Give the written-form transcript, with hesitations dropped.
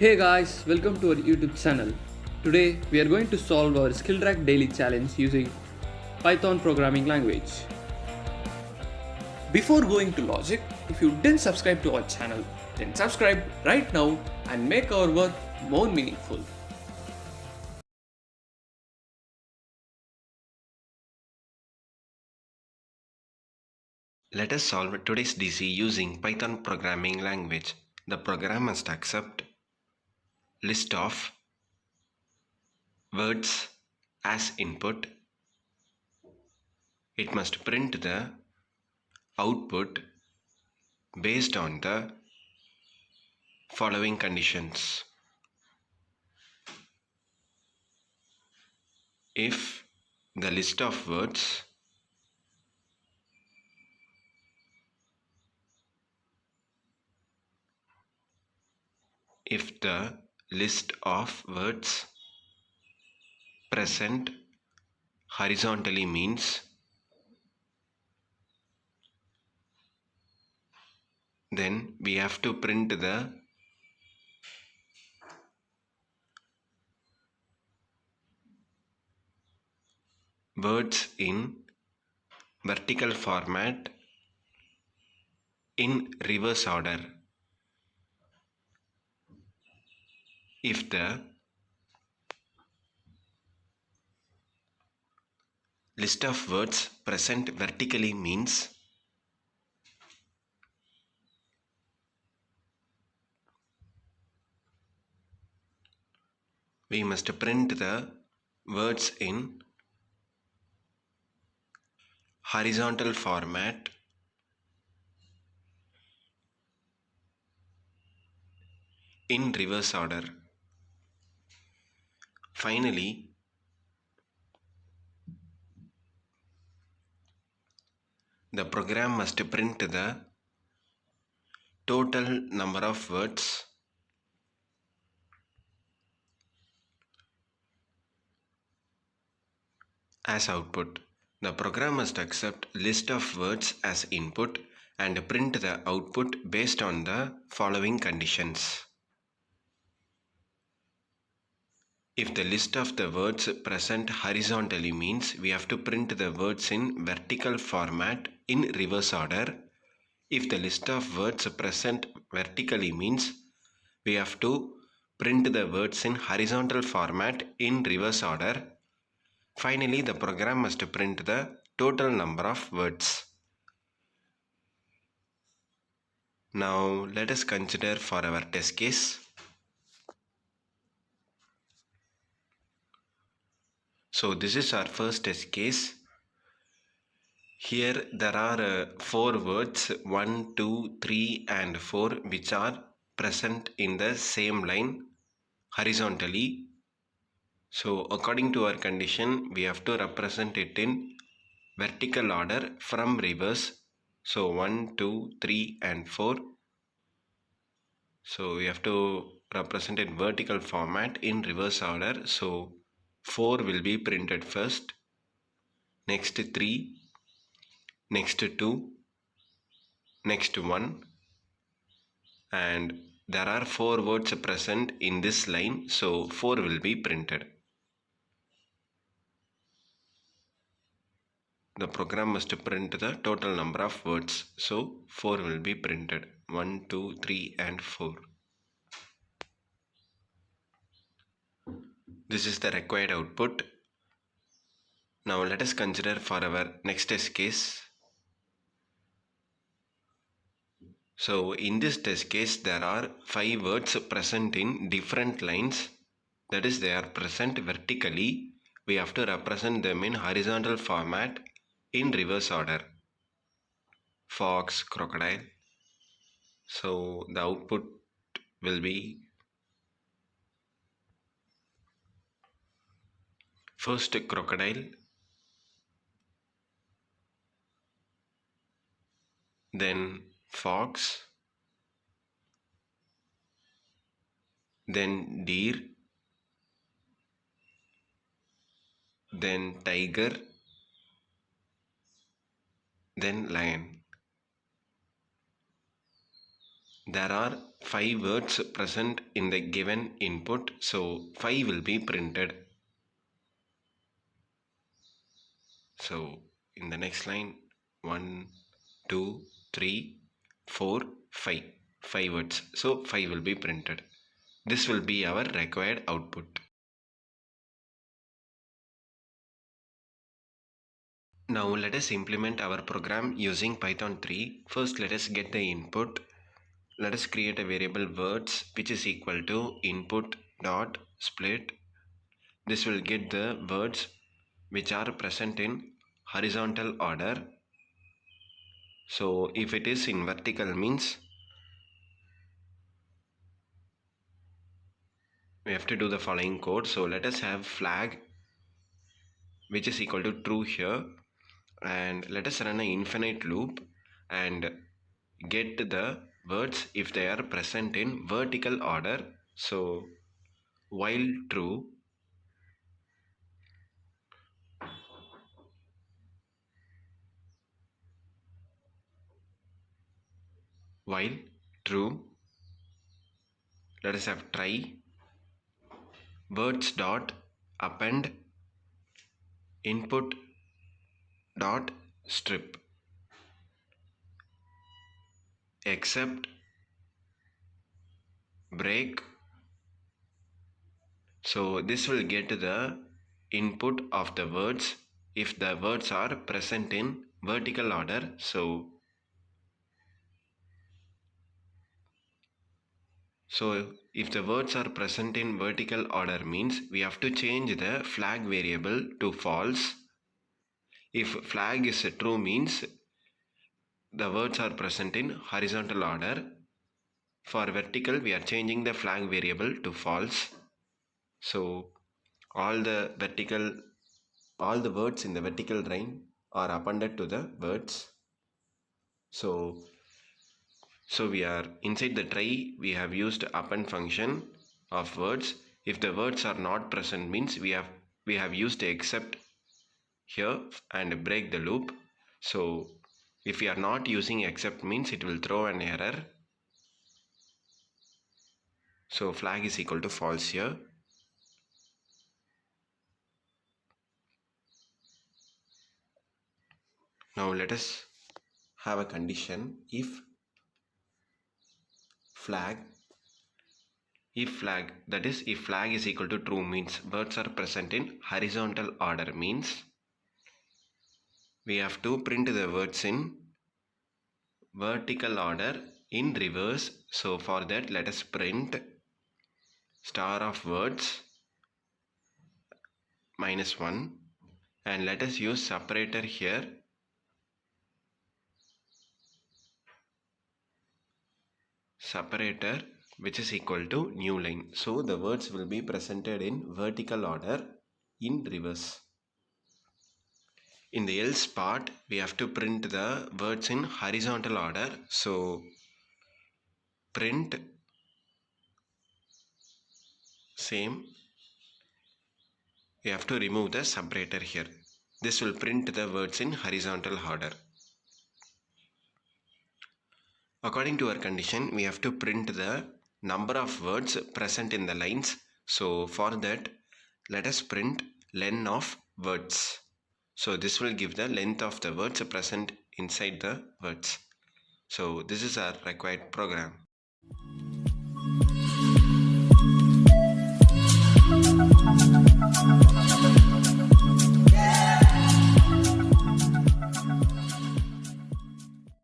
Hey guys, welcome to our YouTube channel. Today we are going to solve our skillrack daily challenge using Python programming language. Before going to logic, if you didn't subscribe to our channel, then subscribe right now and make our work more meaningful. Let us solve today's DC using Python programming language. The program must accept list of words as input. It must print the output based on the following conditions. If the list of words if the list of words present horizontally means then we have to print the words in vertical format in reverse order. If the list of words present vertically means we must print the words in horizontal format in reverse order. Finally, the program must print the total number of words as output. The program must accept list of words as input and print the output based on the following conditions. If the list of the words present horizontally means we have to print the words in vertical format in reverse order. If the list of words present vertically means we have to print the words in horizontal format in reverse order. Finally, the program must print the total number of words. Now let us consider for our test case. So this is our first test case. Here there are 4 words 1, 2, 3 and 4 which are present in the same line horizontally. So according to our condition we have to represent it in vertical order from reverse. So 1, 2, 3 and 4. So we have to represent it vertical format in reverse order. So 4 will be printed first, next 3, next 2, next 1, and there are 4 words present in this line, so 4 will be printed. The program must print the total number of words, so 4 will be printed. 1, 2, 3 and 4. This is the required output. Now let us consider for our next test case. So in this test case there are 5 words present in different lines, that is they are present vertically. We have to represent them in horizontal format in reverse order. Fox, crocodile. So the output will be first crocodile, then fox, then deer, then tiger, then lion. There are 5 words present in the given input, so 5 will be printed. So in the next line, 1, 2, 3, 4, 5. 5 words. So 5 will be printed. This will be our required output. Now let us implement our program using Python 3. First let us get the input. Let us create a variable words which is equal to input dot split. This will get the words which are present in horizontal order. So if it is in vertical means we have to do the following code. So let us have flag which is equal to true here, and let us run an infinite loop and get the words if they are present in vertical order. So while true, while true, let us have try words dot append input dot strip except break. So this will get the input of the words if the words are present in vertical order. So if the words are present in vertical order means we have to change the flag variable to false. If flag is true means the words are present in horizontal order. For vertical we are changing the flag variable to false. So all the words in the vertical line are appended to the words. So we are inside the try, we have used append function of words. If the words are not present means we have used except here and break the loop. So if we are not using except means it will throw an error. So flag is equal to false here. Now let us have a condition. If flag that is if flag is equal to true means words are present in horizontal order means we have to print the words in vertical order in reverse. So for that let us print star of words -1 and let us use separator here. Separator which is equal to new line. So the words will be presented in vertical order in reverse. In the else part we have to print the words in horizontal order. So print same, we have to remove the separator here. This will print the words in horizontal order. According to our condition we have to print the number of words present in the lines. So for that let us print len of words. So this will give the length of the words present inside the words. So this is our required program.